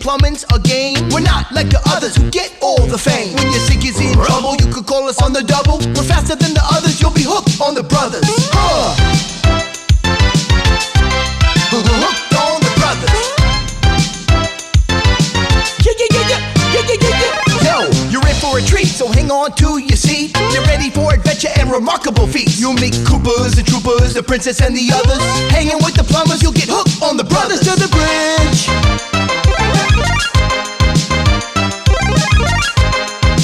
plumbing's a game. We're not like the others who get all the fame. When your sink is in trouble, you could call us on the double. We're faster than the others, you'll be hooked on the brothers. Hooked on the brothers. Yo, you're in for a treat, so hang on to your seat. You're ready for adventure and remarkable feats. You'll meet Coopers and Troopers, the princess and the others. Hanging with the plumbers, you'll get hooked on the brothers. To the bridge.